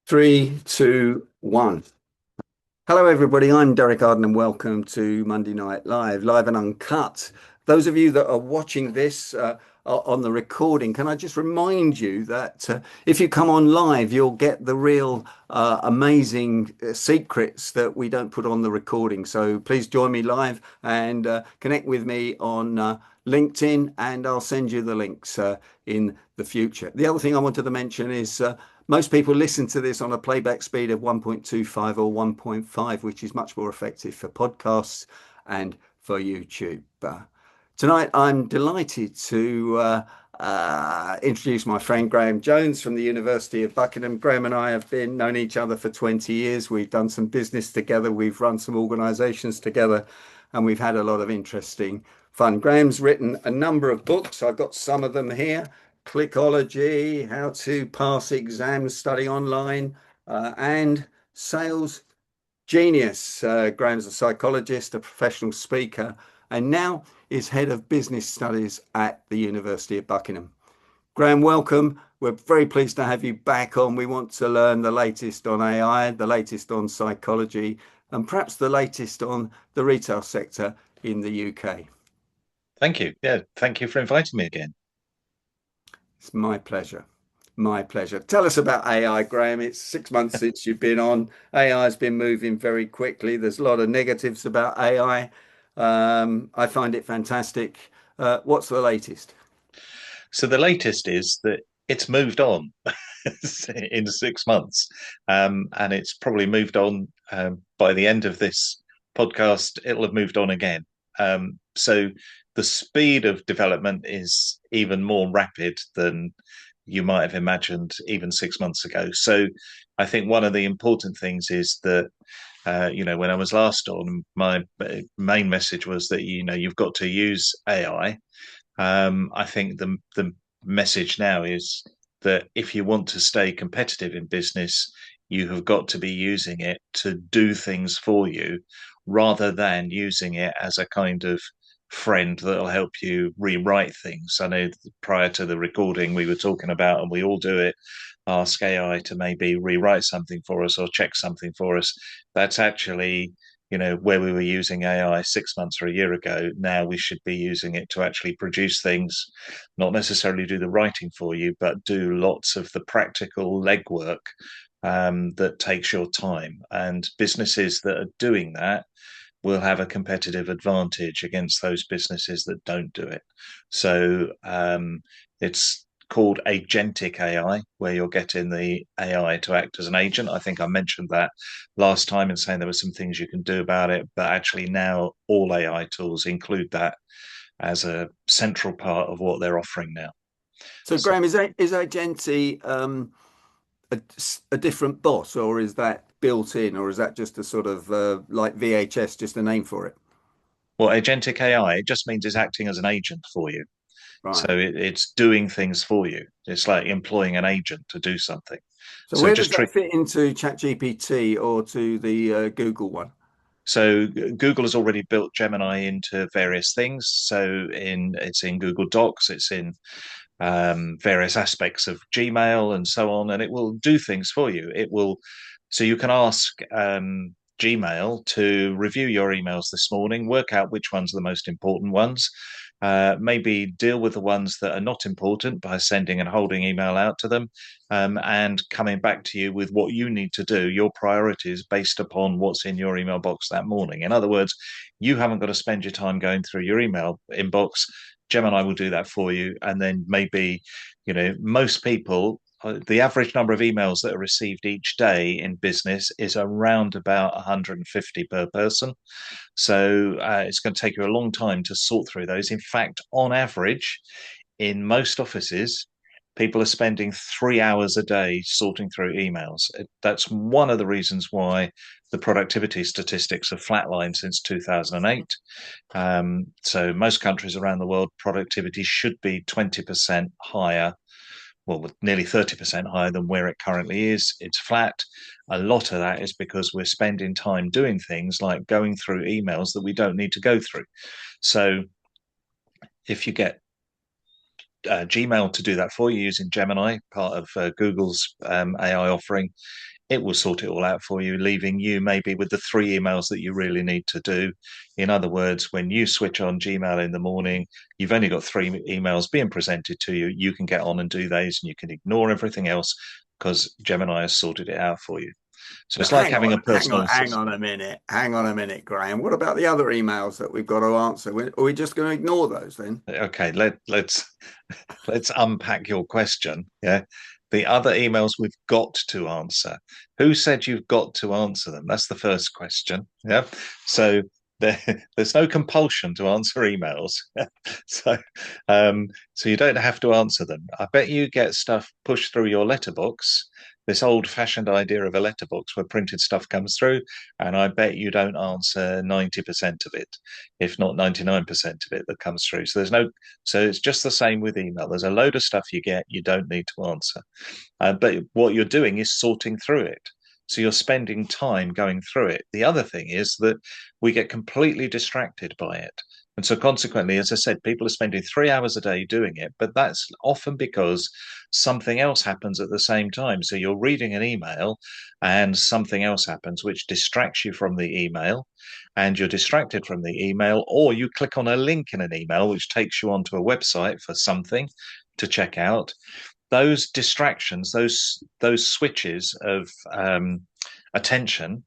Three, two, one. Hello, everybody. I'm Derek Arden, and welcome to Monday Night Live, live and uncut. Those of you that are watching this on the recording, can I just remind you that if you come on live, you'll get the real amazing secrets that we don't put on the recording. So please join me live and connect with me on LinkedIn, and I'll send you the links in the future. The other thing I wanted to mention is most people listen to this on a playback speed of 1.25 or 1.5, which is much more effective for podcasts and for YouTube. Tonight, I'm delighted to introduce my friend Graham Jones from the University of Buckingham. Graham and I have been known each other for 20 years. We've done some business together. We've run some organizations together, and we've had a lot of interesting fun. Graham's written a number of books. I've got some of them here. Clickology, how to pass exams, study online, and sales genius. Graham's a psychologist, a professional speaker, and now is head of business studies at the University of Buckingham. Graham, welcome. We're very pleased to have you back on. We want to learn the latest on AI, the latest on psychology, and perhaps the latest on the retail sector in the UK. Thank you. Yeah, thank you for inviting me again. It's my pleasure. My pleasure. Tell us about AI, Graham. It's 6 months since you've been on. AI has been moving very quickly. There's a lot of negatives about AI. I find it fantastic. What's the latest? So the latest is that it's moved on in 6 months, and it's probably moved on by the end of this podcast. It'll have moved on again. So the speed of development is even more rapid than you might have imagined even 6 months ago. So I think one of the important things is that when I was last on, my main message was that you've got to use AI. I think the message now is that if you want to stay competitive in business, you have got to be using it to do things for you rather than using it as a kind of friend that'll help you rewrite things. I know prior to the recording we were talking about, and we all do it, ask AI to maybe rewrite something for us or check something for us. That's actually where we were using AI 6 months or a year ago. Now we should be using it to actually produce things, not necessarily do the writing for you, but do lots of the practical legwork that takes your time. And businesses that are doing that will have a competitive advantage against those businesses that don't do it. So it's called Agentic AI, where you're getting the AI to act as an agent. I think I mentioned that last time in saying there were some things you can do about it, but actually now all AI tools include that as a central part of what they're offering now. So, So, Graham, is Agenti a, a different boss, or is that built in, or is that just a sort of like VHS, just a name for it? well, Agentic AI, it just means it's acting as an agent for you. So Right. it's doing things for you. It's like employing an agent to do something. So, So where does just that trick. fit into ChatGPT or to the Google one? So Google has already built Gemini into various things. It's in Google Docs, it's in various aspects of Gmail and so on, and it will do things for you. So you can ask Gmail to review your emails this morning, work out which ones are the most important ones, maybe deal with the ones that are not important by sending and holding email out to them, and coming back to you with what you need to do, your priorities based upon what's in your email box that morning. In other words, you haven't got to spend your time going through your email inbox. Gemini will do that for you. And then maybe, most people, the average number of emails that are received each day in business is around about 150 per person. So it's going to take you a long time to sort through those. In fact, on average, in most offices, people are spending 3 hours a day sorting through emails. That's one of the reasons why the productivity statistics have flatlined since 2008. So most countries around the world, productivity should be 20% higher, well, nearly 30% higher than where it currently is. It's flat. A lot of that is because we're spending time doing things like going through emails that we don't need to go through. So if you get Gmail to do that for you using Gemini, part of Google's AI offering, it will sort it all out for you, leaving you maybe with the 3 emails that you really need to do. In other words, when you switch on Gmail in the morning, you've only got 3 emails being presented to you. You can get on and do those, and you can ignore everything else because Gemini has sorted it out for you. So But it's like hang having a on, hang on, personal hang assistant. on a minute. Hang on a minute, Graham. What about the other emails that we've got to answer? Are we just going to ignore those then? Okay, let's unpack your question. Yeah. The other emails we've got to answer. Who said you've got to answer them? That's the first question. Yeah. So there, there's no compulsion to answer emails. So so you don't have to answer them. I bet you get stuff pushed through your letterbox, this old-fashioned idea of a letterbox where printed stuff comes through, and I bet you don't answer 90% of it, if not 99% of it that comes through. So it's just the same with email. There's a load of stuff you get you don't need to answer. But what you're doing is sorting through it. So you're spending time going through it. The other thing is that we get completely distracted by it. And so, consequently, as I said, people are spending 3 hours a day doing it, but that's often because something else happens at the same time. So, you're reading an email and something else happens which distracts you from the email, and you're distracted from the email, or you click on a link in an email which takes you onto a website for something to check out. Those distractions, those switches of attention,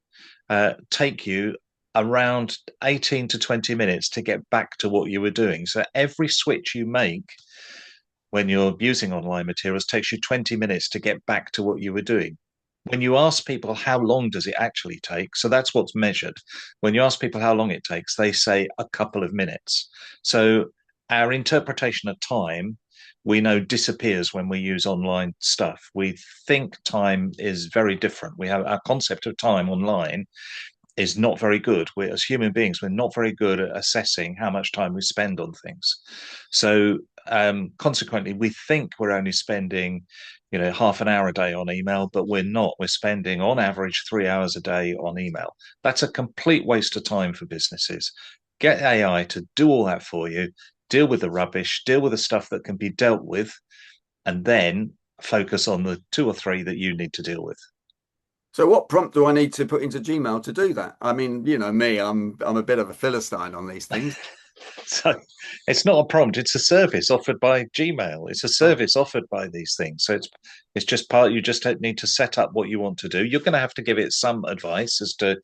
take you around 18 to 20 minutes to get back to what you were doing. So every switch you make when you're using online materials takes you 20 minutes to get back to what you were doing. When you ask people how long does it actually take, so that's what's measured. When you ask people how long it takes, they say a couple of minutes. So our interpretation of time, we know, disappears when we use online stuff. We think time is very different. We have our concept of time online is not very good. We, as human beings, we're not very good at assessing how much time we spend on things. So consequently, we think we're only spending, half an hour a day on email, but we're not. We're spending on average 3 hours a day on email. That's a complete waste of time for businesses. Get AI to do all that for you, deal with the rubbish, deal with the stuff that can be dealt with, and then focus on the two or three that you need to deal with. So what prompt do I need to put into Gmail to do that? I mean, you know me, I'm a bit of a philistine on these things. So it's not a prompt; it's a service offered by Gmail. It's a Oh, service offered by these things. So it's just part. You just need to set up what you want to do. You're going to have to give it some advice as to,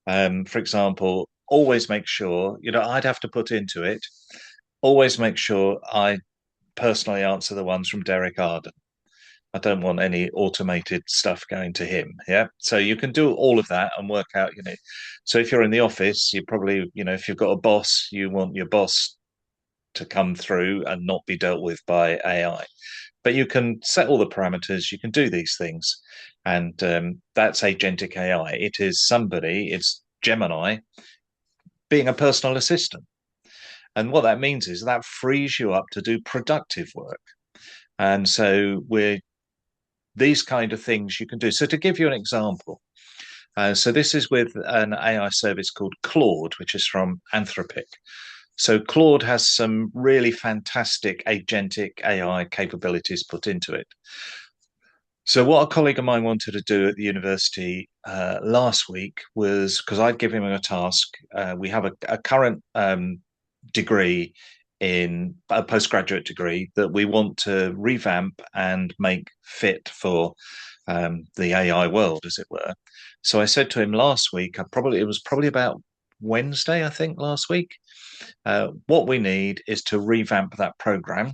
for example, always make sure. I'd have to put into it. Always make sure I personally answer the ones from Derek Arden. I don't want any automated stuff going to him. Yeah. So you can do all of that and work out, So if you're in the office, you probably, if you've got a boss, you want your boss to come through and not be dealt with by AI. But you can set all the parameters, you can do these things. And that's agentic AI. It's Gemini being a personal assistant. And what that means is that frees you up to do productive work. And so these kind of things you can do. So to give you an example, so this is with an AI service called Claude, which is from Anthropic. So Claude has some really fantastic agentic AI capabilities put into it. So what a colleague of mine wanted to do at the university last week was, because I'd give him a task. We have a current degree in a postgraduate degree that we want to revamp and make fit for the AI world, as it were. So I said to him last week, it was probably about Wednesday, I think, last week. What we need is to revamp that program.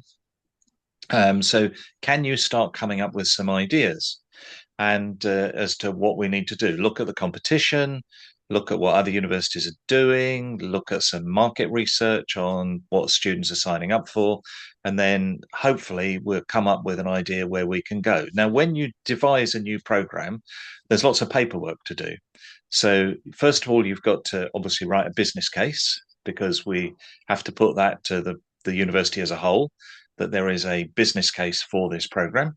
So can you start coming up with some ideas and as to what we need to do? Look at the competition, look at what other universities are doing, look at some market research on what students are signing up for, and then hopefully we'll come up with an idea where we can go. Now, when you devise a new program, there's lots of paperwork to do. So, first of all, you've got to obviously write a business case because we have to put that to the university as a whole, that there is a business case for this program.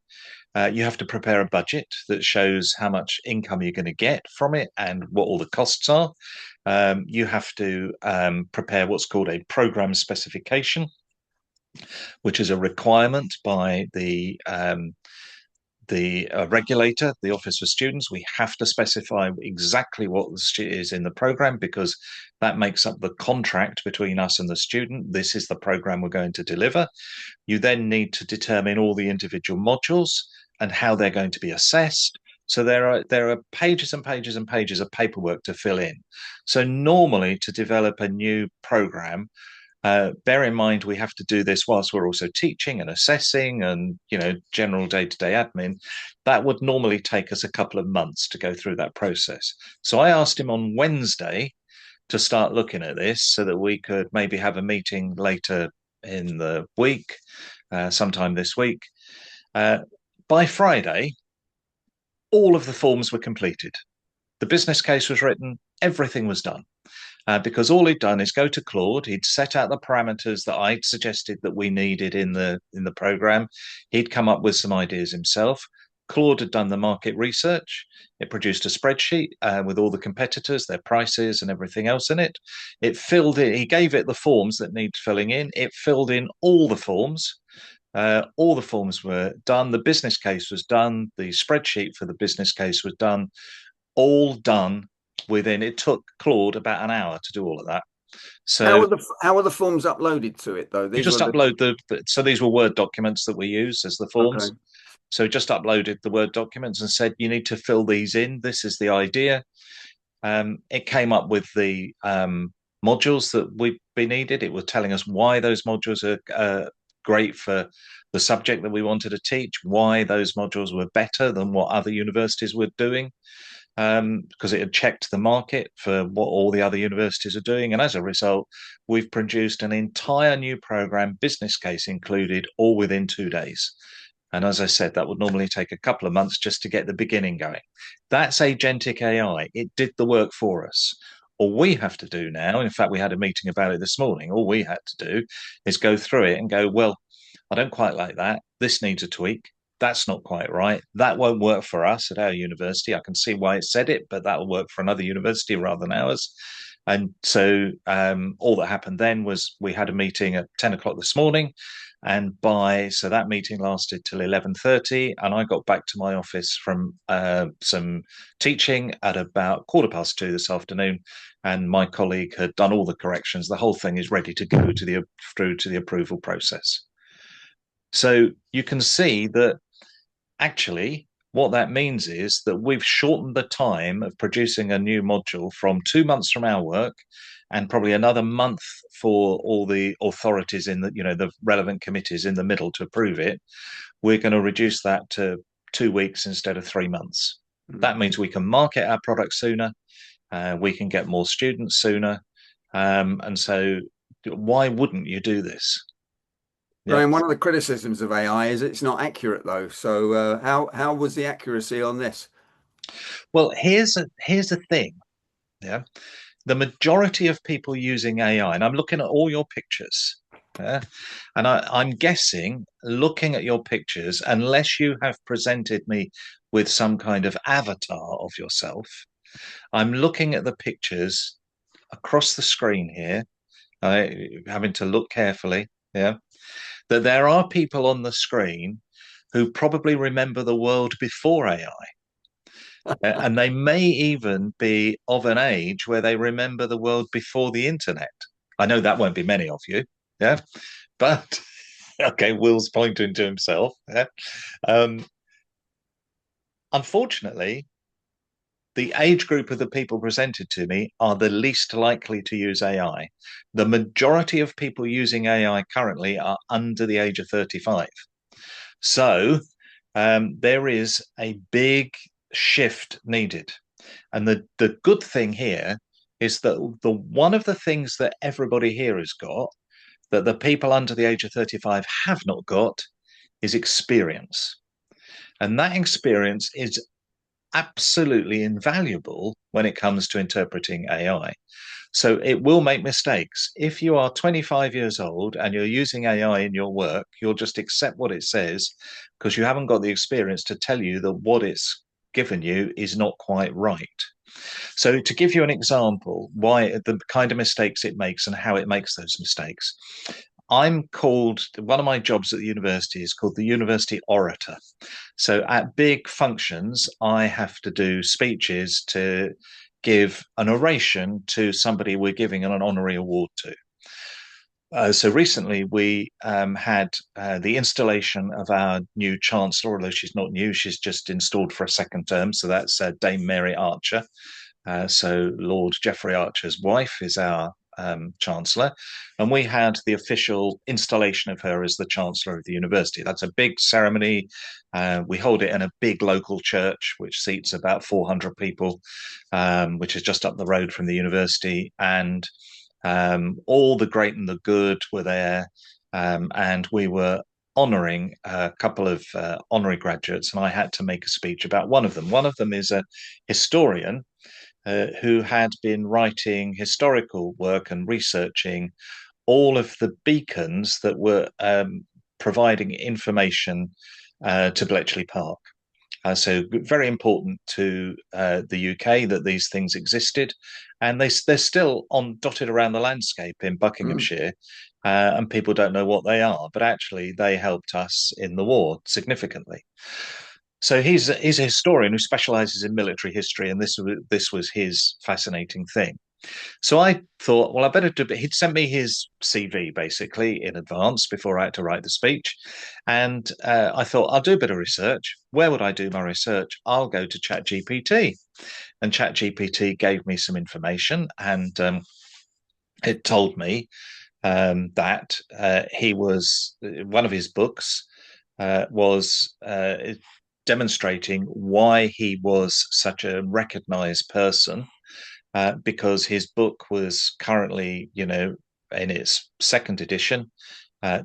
You have to prepare a budget that shows how much income you're going to get from it and what all the costs are. You have to prepare what's called a program specification, which is a requirement by the regulator, the Office for Students, we have to specify exactly what is in the program, because that makes up the contract between us and the student. This is the program we're going to deliver. You then need to determine all the individual modules and how they're going to be assessed. So there are pages and pages and pages of paperwork to fill in. So normally, to develop a new program, bear in mind we have to do this whilst we're also teaching and assessing and general day-to-day admin. That would normally take us a couple of months to go through that process. So I asked him on Wednesday to start looking at this so that we could maybe have a meeting later in the week, sometime this week. By Friday, all of the forms were completed. The business case was written, everything was done. Because all he'd done is go to Claude. He'd set out the parameters that I'd suggested that we needed in the program. He'd come up with some ideas himself. Claude had done the market research. It produced a spreadsheet with all the competitors, their prices, and everything else in it. It filled in. He gave it the forms that need filling in. It filled in all the forms. All the forms were done. The business case was done. The spreadsheet for the business case was done. All done within. It took Claude about an hour to do all of that. So How are the forms uploaded to it though? you These just were upload so these were Word documents that we use as the okay. forms. So just uploaded the Word documents and said, you need to fill these in. This is the idea. It came up with the modules that we needed. It was telling us why those modules are great for the subject that we wanted to teach, why those modules were better than what other universities were doing, because it had checked the market for what all the other universities are doing. And as a result, we've produced an entire new program, business case included, all within 2 days. And as I said, that would normally take a couple of months just to get the beginning going. That's Agentic AI. It did the work for us. All we have to do now, in fact, we had a meeting about it this morning, all we had to do is go through it and go, well, I don't quite like that. This needs a tweak. That's not quite right. That won't work for us at our university. I can see why it said it, but that will work for another university rather than ours. And so all that happened then was we had a meeting at 10 o'clock this morning. And so that meeting lasted till 11:30, and I got back to my office from some teaching at about 2:15 this afternoon, and my colleague had done all the corrections. The whole thing is ready to go through to the approval process. So you can see that actually what that means is that we've shortened the time of producing a new module from 2 months from our work, and probably another month for all the authorities in the relevant committees in the middle to approve it. We're going to reduce that to 2 weeks instead of 3 months. That means we can market our product sooner, we can get more students sooner, and so why wouldn't you do this? Yeah. Graham, one of the criticisms of AI is it's not accurate though. So how was the accuracy on this? Well, here's the thing. Yeah. The majority of people using AI, and I'm looking at all your pictures, yeah, and I'm guessing, looking at your pictures, unless you have presented me with some kind of avatar of yourself, I'm looking at the pictures across the screen here, having to look carefully, yeah, that there are people on the screen who probably remember the world before AI. And they may even be of an age where they remember the world before the internet. I know that won't be many of you, yeah, but okay, Will's pointing to himself. Yeah. Um, Unfortunately, the age group of the people presented to me are the least likely to use AI. The majority of people using AI currently are under the age of 35. So there is a big shift needed. And the good thing here is that one of the things that everybody here has got that the people under the age of 35 have not got is experience. And that experience is absolutely invaluable when it comes to interpreting AI. So it will make mistakes. If you are 25 years old and you're using AI in your work, you'll just accept what it says because you haven't got the experience to tell you that what it's given you is not quite right. So to give you an example, why the kind of mistakes it makes and how it makes those mistakes, I'm called, one of my jobs at the university is called the university orator. So at big functions, I have to do speeches to give an oration to somebody we're giving an honorary award to. So recently we had the installation of our new chancellor, although she's not new, she's just installed for a second term. So that's Dame Mary Archer. So Lord Geoffrey Archer's wife is our chancellor, and we had the official installation of her as the chancellor of the university. That's a big ceremony. We hold it in a big local church, which seats about 400 people, which is just up the road from the university, and all the great and the good were there, and we were honouring a couple of honorary graduates, and I had to make a speech about one of them. One of them is a historian who had been writing historical work and researching all of the beacons that were providing information to Bletchley Park. So very important to the UK that these things existed, and they're still dotted around the landscape in Mm. Buckinghamshire, and people don't know what they are, but actually they helped us in the war significantly. So he's a historian who specialises in military history, and this was his fascinating thing. So I thought, well, I better do. He'd sent me his CV basically in advance before I had to write the speech, and I thought I'll do a bit of research. Where would I do my research? I'll go to ChatGPT, and ChatGPT gave me some information, and it told me that he was one of his books was demonstrating why he was such a recognized person, because his book was currently, in its second edition,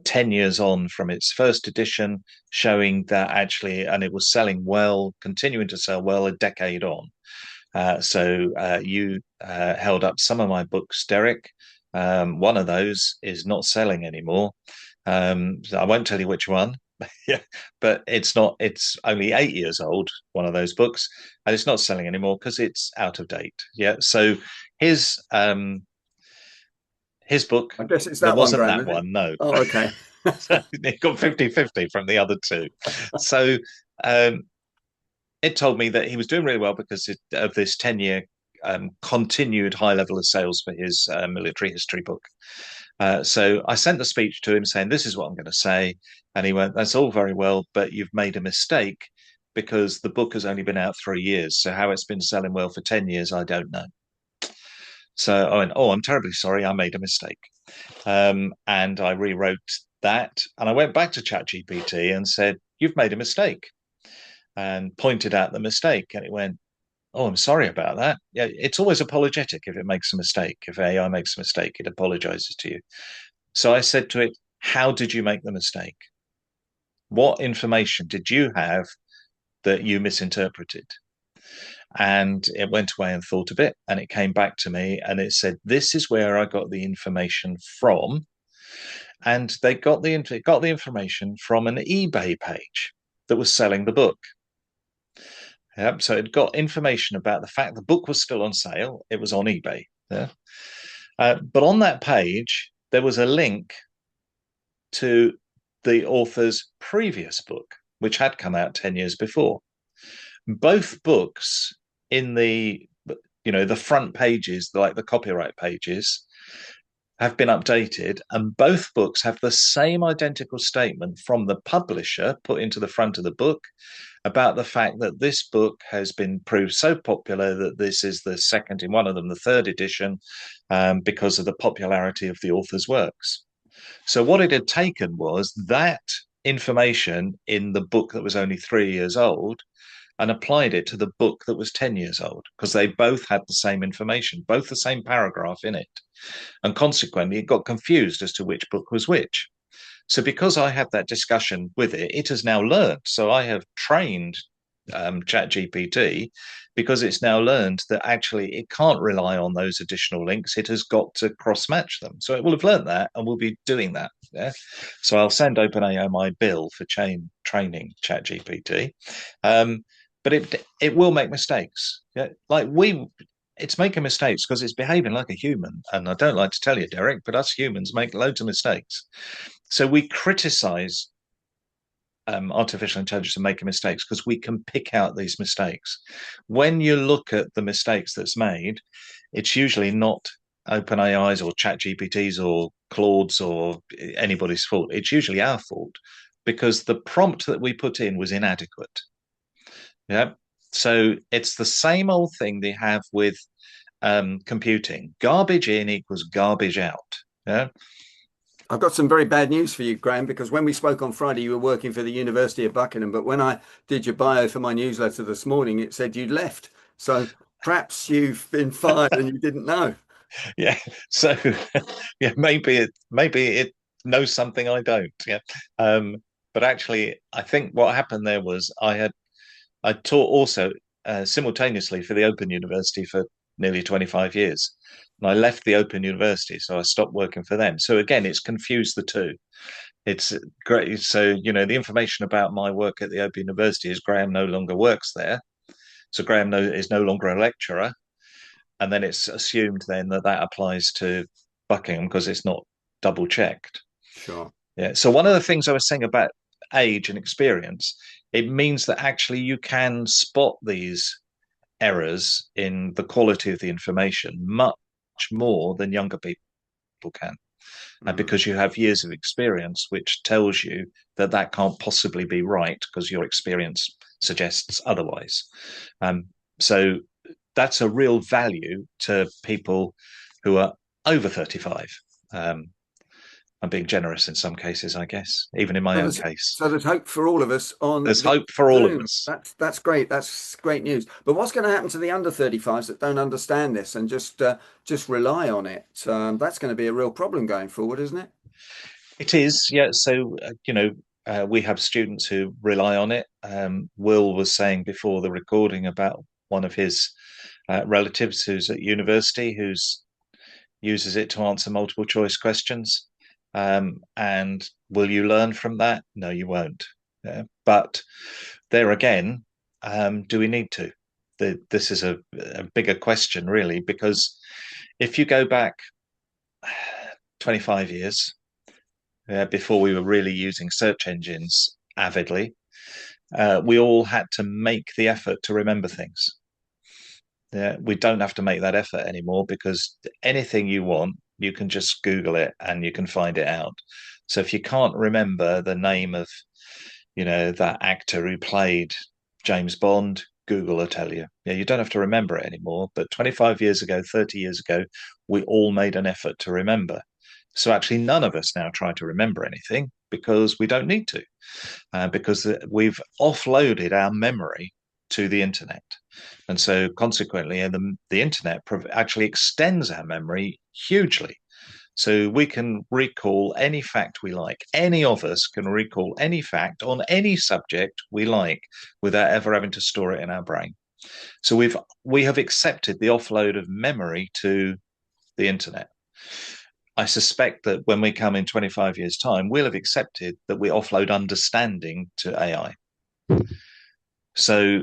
10 years on from its first edition, showing that actually, and it was selling well, continuing to sell well a decade on. So you held up some of my books, Derek. One of those is not selling anymore. So I won't tell you which one. Yeah, but it's not. It's only 8 years old. One of those books, and it's not selling anymore because it's out of date. Yeah. So his um his book, I guess it's there that one, wasn't Graham, that is it? one. No. Oh, okay. So it got 50-50 from the other two. So um, it told me that he was doing really well because of this 10-year continued high level of sales for his military history book. So I sent the speech to him saying, this is what I'm going to say. And he went, that's all very well, but you've made a mistake because the book has only been out 3 years. So how it's been selling well for 10 years, I don't know. So I went, oh, I'm terribly sorry. I made a mistake. And I rewrote that. And I went back to ChatGPT and said, you've made a mistake, and pointed out the mistake. And it went, oh, I'm sorry about that. Yeah, it's always apologetic if it makes a mistake. If AI makes a mistake, it apologizes to you. So I said to it, how did you make the mistake? What information did you have that you misinterpreted? And it went away and thought a bit, and it came back to me and it said, this is where I got the information from. And it got the information from an eBay page that was selling the book. Yep. So it got information about the fact the book was still on sale. It was on eBay. Yeah. But on that page, there was a link to the author's previous book, which had come out 10 years before. Both books in the front pages, like the copyright pages, have been updated, and both books have the same identical statement from the publisher put into the front of the book about the fact that this book has been proved so popular that this is the second, in one of them, the third edition, because of the popularity of the author's works. So what it had taken was that information in the book that was only 3 years old and applied it to the book that was 10 years old, because they both had the same information, both the same paragraph in it. And consequently, it got confused as to which book was which. So because I had that discussion with it, it has now learned. So I have trained ChatGPT, because it's now learned that actually it can't rely on those additional links. It has got to cross match them. So it will have learned that and will be doing that. Yeah. So I'll send OpenAI my bill for training ChatGPT. But it will make mistakes. Yeah. Like it's making mistakes because it's behaving like a human. And I don't like to tell you, Derek, but us humans make loads of mistakes. So we criticize artificial intelligence and making mistakes because we can pick out these mistakes. When you look at the mistakes that's made, it's usually not OpenAI's or ChatGPT's or Claude's or anybody's fault. It's usually our fault because the prompt that we put in was inadequate. Yeah. So it's the same old thing they have with computing. Garbage in equals garbage out. Yeah. I've got some very bad news for you, Graham, because when we spoke on Friday, you were working for the University of Buckingham. But when I did your bio for my newsletter this morning, it said you'd left. So perhaps you've been fired and you didn't know. Yeah. So yeah, maybe it knows something I don't. Yeah. But actually, I think what happened there was I taught also simultaneously for the Open University for nearly 25 years. And I left the Open University, so I stopped working for them. So again, it's confused the two. It's great. So, the information about my work at the Open University is Graham no longer works there. So Graham is no longer a lecturer. And then it's assumed then that that applies to Buckingham because it's not double checked. Sure. Yeah. So one of the things I was saying about age and experience, it means that actually you can spot these errors in the quality of the information much more than younger people can. And Mm. because you have years of experience, which tells you that that can't possibly be right because your experience suggests otherwise. Um, so that's a real value to people who are over 35. Um, I'm being generous in some cases, I guess, even in my So own there's, case. so there's hope for all of us on There's this hope for all of Zoom. us. That's great. That's great news. But what's going to happen to the under 35s that don't understand this and just rely on it? That's going to be a real problem going forward, isn't it? It is, yeah. So, we have students who rely on it. Will was saying before the recording about one of his relatives who's at university who's uses it to answer multiple choice questions. And will you learn from that? No, you won't. Yeah. But there again, do we need to? This is a bigger question, really, because if you go back 25 years before we were really using search engines avidly, we all had to make the effort to remember things. Yeah, we don't have to make that effort anymore because anything you want, you can just Google it and you can find it out. So if you can't remember the name of, that actor who played James Bond, Google will tell you. Yeah, you don't have to remember it anymore. But 25 years ago, 30 years ago, we all made an effort to remember. So actually, none of us now try to remember anything because we don't need to, because we've offloaded our memory to the internet. And so consequently, the internet actually extends our memory hugely. So we can recall any fact we like. Any of us can recall any fact on any subject we like without ever having to store it in our brain. So we have accepted the offload of memory to the internet. I suspect that when we come in 25 years' time, we'll have accepted that we offload understanding to AI. So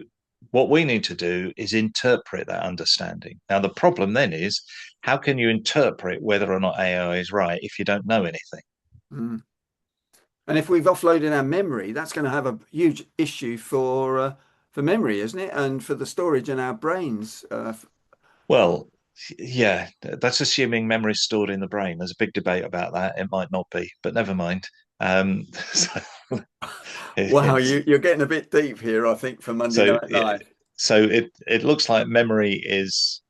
what we need to do is interpret that understanding. Now, the problem then is how can you interpret whether or not AI is right if you don't know anything? Mm. And if we've offloaded our memory, that's going to have a huge issue for memory, isn't it? And for the storage in our brains. Well, yeah, that's assuming memory is stored in the brain. There's a big debate about that. It might not be, but never mind. So Wow, it's you're getting a bit deep here, I think, for Monday so Night Live. so it looks like memory is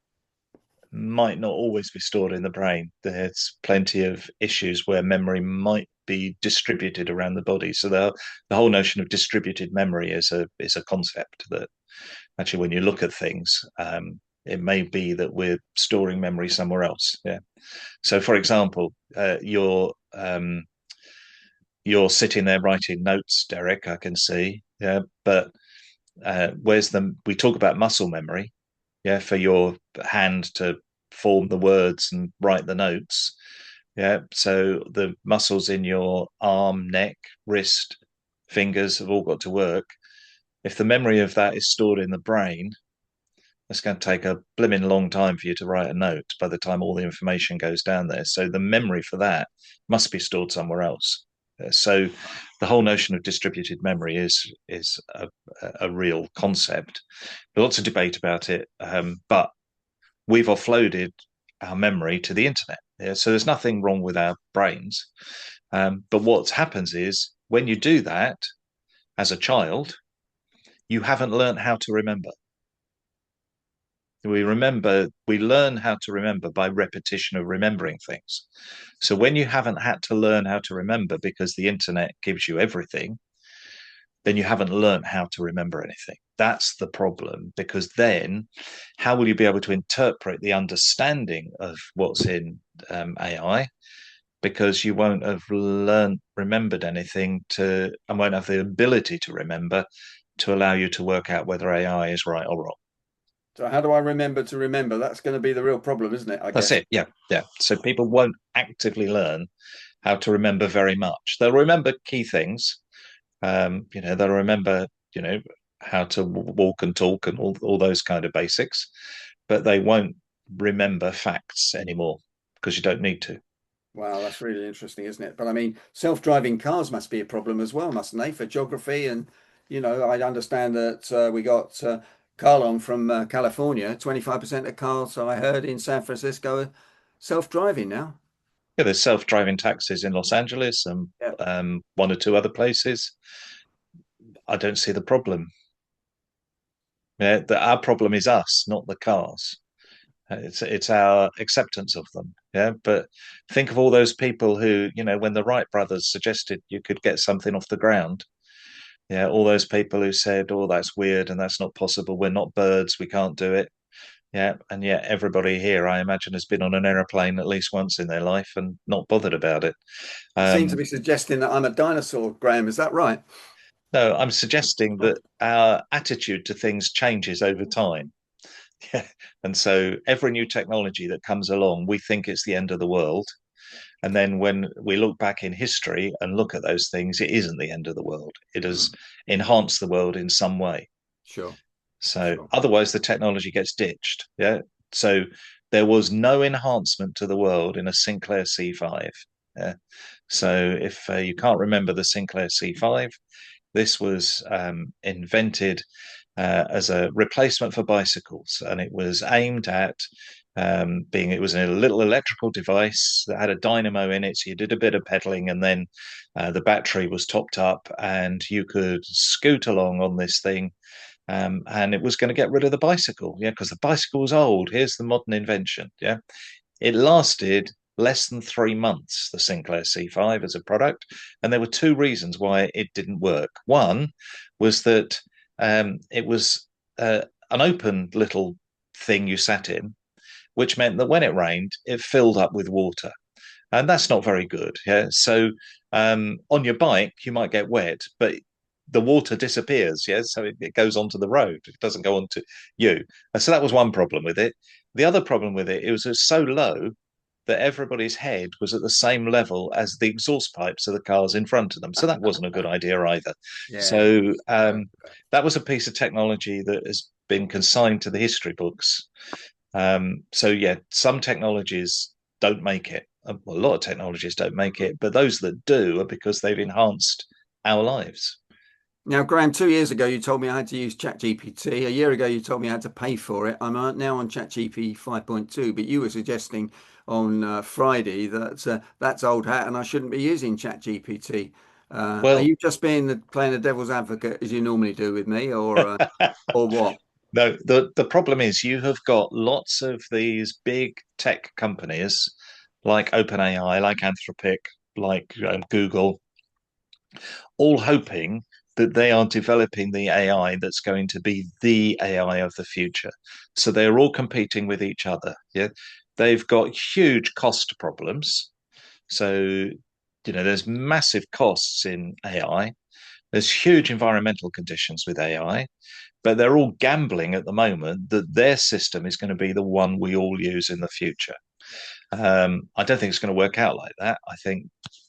might not always be stored in the brain. There's plenty of issues where memory might be distributed around the body. So the whole notion of distributed memory is a concept that actually, when you look at things, it may be that we're storing memory somewhere else. Yeah. So, for example, you're sitting there writing notes, Derek. I can see. Yeah, but where's the? We talk about muscle memory. Yeah, for your hand to form the words and write the notes. Yeah, so the muscles in your arm, neck, wrist, fingers have all got to work. If the memory of that is stored in the brain, It's going to take a blimmin' long time for you to write a note by the time all the information goes down there. So the memory for that must be stored somewhere else. So the whole notion of distributed memory is a real concept. Lots of debate about it, but we've offloaded our memory to the internet. Yeah? So there's nothing wrong with our brains. But what happens is when you do that as a child, you haven't learned how to remember. We learn how to remember by repetition of remembering things. So when you haven't had to learn how to remember because the internet gives you everything, then you haven't learned how to remember anything. That's the problem, because then how will you be able to interpret the understanding of what's in AI? Because you won't have remembered anything and won't have the ability to remember to allow you to work out whether AI is right or wrong. So how do I remember to remember? That's going to be the real problem, isn't it? I That's guess. it. Yeah. Yeah. So people won't actively learn how to remember very much. They'll remember key things. They'll remember, how to walk and talk and all those kind of basics, but they won't remember facts anymore because you don't need to. Wow, that's really interesting, isn't it? But I mean, self-driving cars must be a problem as well, mustn't they, for geography? And, I understand that we got Carlon from California. 25% of cars I heard in San Francisco are self-driving now. Yeah, there's self-driving taxis in Los Angeles and Yeah. one or two other places. I don't see the problem. Yeah, our problem is us, not the cars. It's our acceptance of them. Yeah, but think of all those people who, when the Wright brothers suggested you could get something off the ground. Yeah, all those people who said, "Oh, that's weird and that's not possible. We're not birds. We can't do it." Yeah, and yet everybody here, I imagine, has been on an aeroplane at least once in their life and not bothered about it. You seem to Um, be suggesting that I'm a dinosaur, Graham. Is that right? no, I'm suggesting that our attitude to things changes over time. Yeah. And so every new technology that comes along, we think it's the end of the world. And then when we look back in history and look at those things, it isn't the end of the world. It has Mm, enhanced the world in some way. sure, So sure. otherwise, the technology gets ditched. Yeah. So there was no enhancement to the world in a Sinclair C5. Yeah. So if you can't remember the Sinclair C5, this was invented as a replacement for bicycles, and it was aimed at it was a little electrical device that had a dynamo in it. So you did a bit of pedaling, and then the battery was topped up, and you could scoot along on this thing. And it was going to get rid of the bicycle, yeah, because the bicycle was old. Here's the modern invention, yeah. It lasted less than 3 months, the Sinclair C5 as a product, and there were two reasons why it didn't work. One was that it was an open little thing you sat in, which meant that when it rained, it filled up with water. And that's not very good. Yeah. So on your bike, you might get wet, but the water disappears. Yeah. So it goes onto the road. It doesn't go onto you. And so that was one problem with it. The other problem with it, it was so low that everybody's head was at the same level as the exhaust pipes of the cars in front of them. So that wasn't a good idea either. Yeah. So that was a piece of technology that has been consigned to the history books. So yeah, some technologies don't make it. Well, a lot of technologies don't make it, but those that do are because they've enhanced our lives. Now, Graham, 2 years ago, you told me I had to use ChatGPT. A year ago, you told me I had to pay for it. I'm now on ChatGPT 5.2, but you were suggesting on Friday that that's old hat and I shouldn't be using ChatGPT. Are Well, you just playing the devil's advocate as you normally do with me, or what? no, the problem is you have got lots of these big tech companies like OpenAI, like Anthropic, like Google, all hoping that they are developing the AI that's going to be the AI of the future. So they're all competing with each other. Yeah. They've got huge cost problems. So, there's massive costs in AI. There's huge environmental conditions with AI, but they're all gambling at the moment that their system is going to be the one we all use in the future. I don't think it's going to work out like that. I think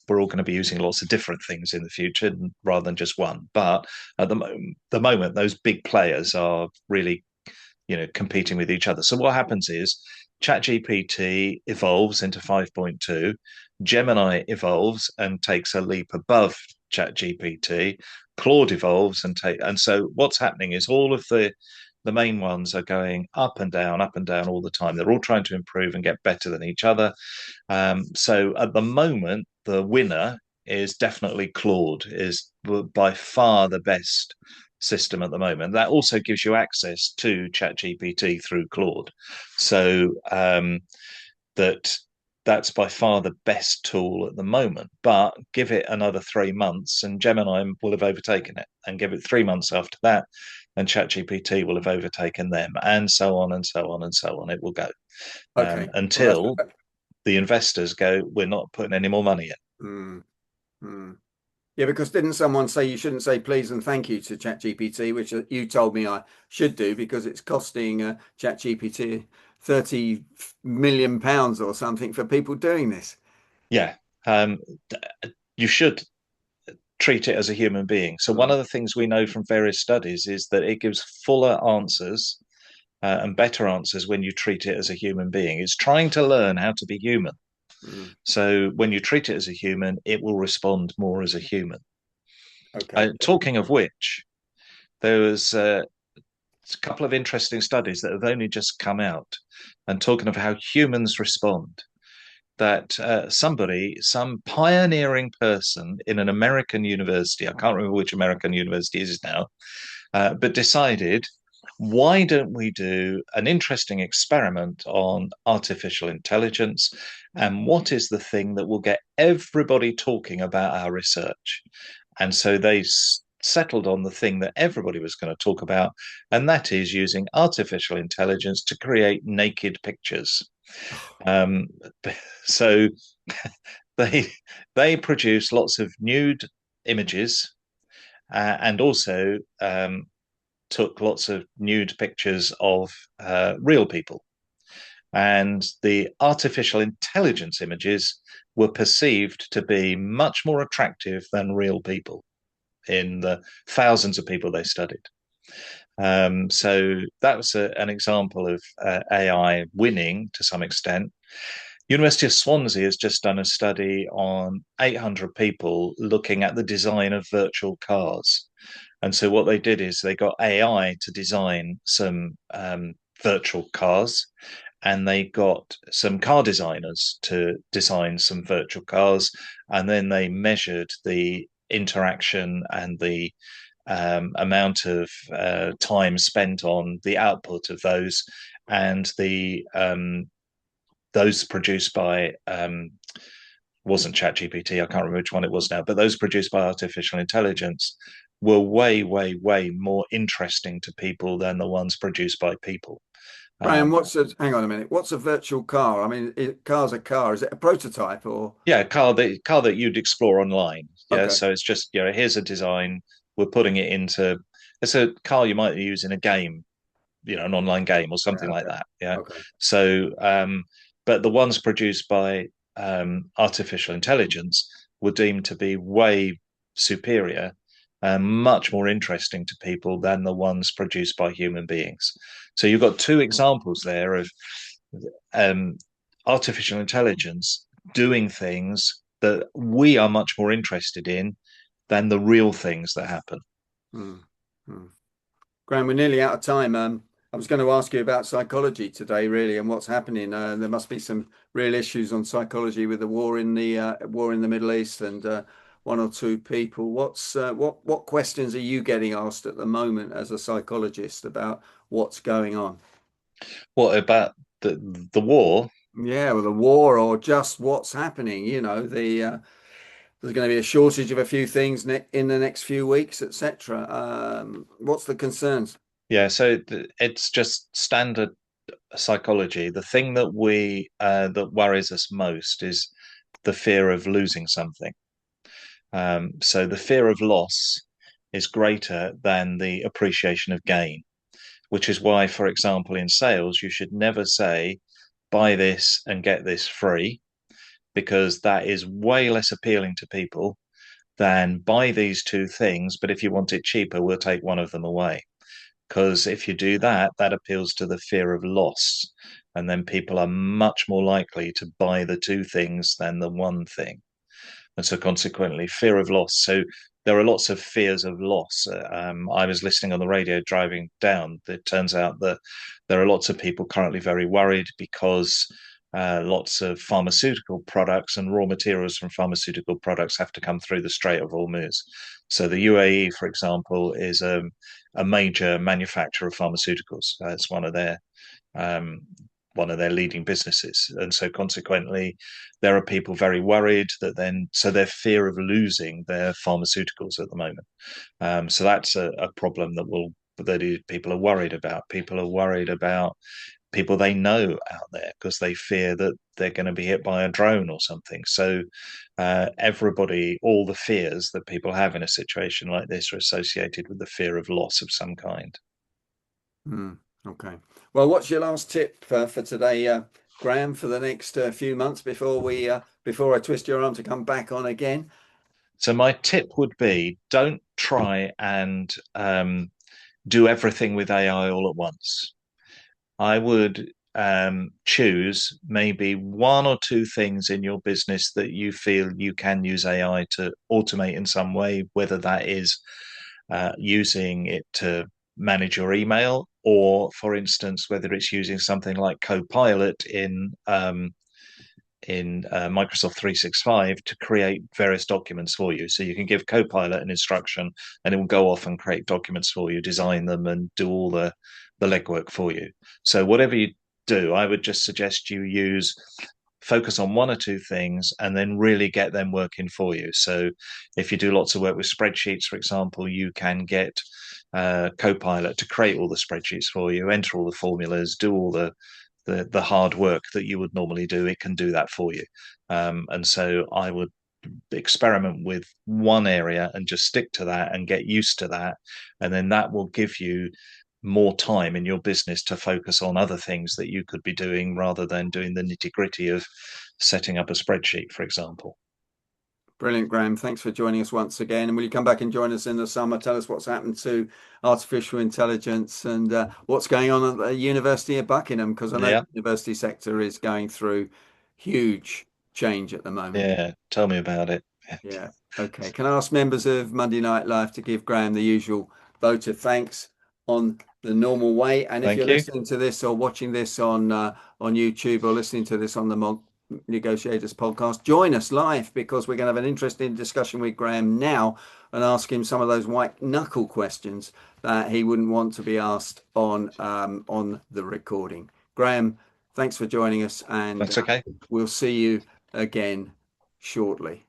we're all going to be using lots of different things in the future rather than just one. But at the moment, those big players are really competing with each other. So what happens is ChatGPT evolves into 5.2, Gemini evolves and takes a leap above ChatGPT, Claude evolves and so what's happening is all of the main ones are going up and down all the time. They're all trying to improve and get better than each other. So at the moment, the winner is definitely Claude, is by far the best system at the moment. That also gives you access to ChatGPT through Claude. So that that's by far the best tool at the moment. But give it another 3 months, and Gemini will have overtaken it. And give it 3 months after that, and ChatGPT will have overtaken them, and so on and so on and so on. It will go Okay. Well, that's until the investors go, we're not putting any more money in. mm, mm. Yeah, because didn't someone say you shouldn't say please and thank you to ChatGPT, which you told me I should do because it's costing ChatGPT 30 million pounds or something for people doing this. Yeah. Um, you should treat it as a human being. So, one Mm, of the things we know from various studies is that it gives fuller answers and better answers when you treat it as a human being. It's trying to learn how to be human. mm. So, when you treat it as a human, it will respond more as a human. Okay. Talking of which, there was a couple of interesting studies that have only just come out and talking of how humans respond. That some pioneering person in an American university, I can't remember which American university it is now, but decided, why don't we do an interesting experiment on artificial intelligence? And what is the thing that will get everybody talking about our research? And so they settled on the thing that everybody was going to talk about, and that is using artificial intelligence to create naked pictures. Um, so they they produce lots of nude images and also took lots of nude pictures of real people. And the artificial intelligence images were perceived to be much more attractive than real people in the thousands of people they studied. So that was an example of AI winning to some extent. University of Swansea has just done a study on 800 people looking at the design of virtual cars. And so what they did is they got AI to design some virtual cars, and they got some car designers to design some virtual cars, and then they measured the interaction and the amount of time spent on the output of those, and the those produced by wasn't ChatGPT, I can't remember which one it was now, but those produced by artificial intelligence were way, way, way more interesting to people than the ones produced by people. Graham, Um, hang on a minute. What's a virtual car? I mean, car's a car. Is it a prototype or? yeah, car that you'd explore online. Yeah, Okay. so it's just here's a design. We're putting it into it's a car you might use in a game, an online game or Yeah, something like okay. that. Yeah. Okay. So, but the ones produced by artificial intelligence were deemed to be way superior and much more interesting to people than the ones produced by human beings. So you've got two examples there of um, artificial intelligence doing things that we are much more interested in than the real things that happen. Hmm. Hmm. Graham, we're nearly out of time. I was going to ask you about psychology today, really, and what's happening. There must be some real issues on psychology with the war in the Middle East and one or two people. What questions are you getting asked at the moment as a psychologist about what's going on? What about the war? Yeah, well, the war or just what's happening. There's going to be a shortage of a few things in the next few weeks, etc. What's the concerns? Yeah, so it's just standard psychology. The thing that worries us most is the fear of losing something. So the fear of loss is greater than the appreciation of gain, which is why, for example, in sales, you should never say, buy this and get this free, because that is way less appealing to people than buy these two things, but if you want it cheaper, we'll take one of them away. Because if you do that, that appeals to the fear of loss. And then people are much more likely to buy the two things than the one thing. And so consequently, fear of loss. So there are lots of fears of loss. I was listening on the radio driving down. It turns out that there are lots of people currently very worried because lots of pharmaceutical products and raw materials from pharmaceutical products have to come through the Strait of Hormuz. So the UAE, for example, is a major manufacturer of pharmaceuticals. It's um, one of their leading businesses. And so consequently, there are people very worried so their fear of losing their pharmaceuticals at the moment. So that's a problem people are worried about. People are worried about people they know out there because they fear that they're going to be hit by a drone or something. So all the fears that people have in a situation like this are associated with the fear of loss of some kind. Mm, okay. Well, what's your last tip for today, Graham, for the next few months before I twist your arm to come back on again? So my tip would be don't try and do everything with AI all at once. I would choose maybe one or two things in your business that you feel you can use AI to automate in some way, whether that is using it to manage your email, or, for instance, whether it's using something like Copilot in Microsoft 365 to create various documents for you. So you can give Copilot an instruction and it will go off and create documents for you, design them, and do all the legwork for you. So whatever you do, I would just suggest you focus on one or two things and then really get them working for you. So if you do lots of work with spreadsheets, for example, you can get Copilot to create all the spreadsheets for you, enter all the formulas, do all the hard work that you would normally do. It can do that for you. And so I would experiment with one area and just stick to that and get used to that. And then that will give you more time in your business to focus on other things that you could be doing rather than doing the nitty gritty of setting up a spreadsheet, for example. Brilliant, Graham. Thanks for joining us once again. And will you come back and join us in the summer? Tell us what's happened to artificial intelligence and what's going on at the University of Buckingham, because I know the Yeah, university sector is going through huge change at the moment. yeah. Tell me about it. Yeah. Okay. Can I ask members of Monday Night Live to give Graham the usual vote of thanks on the normal way? And if you're Thank you. listening to this or watching this on YouTube or listening to this on the Negotiators podcast, join us live because we're going to have an interesting discussion with Graham now and ask him some of those white knuckle questions that he wouldn't want to be asked on the recording. Graham, thanks for joining us, and That's okay. we'll see you again shortly.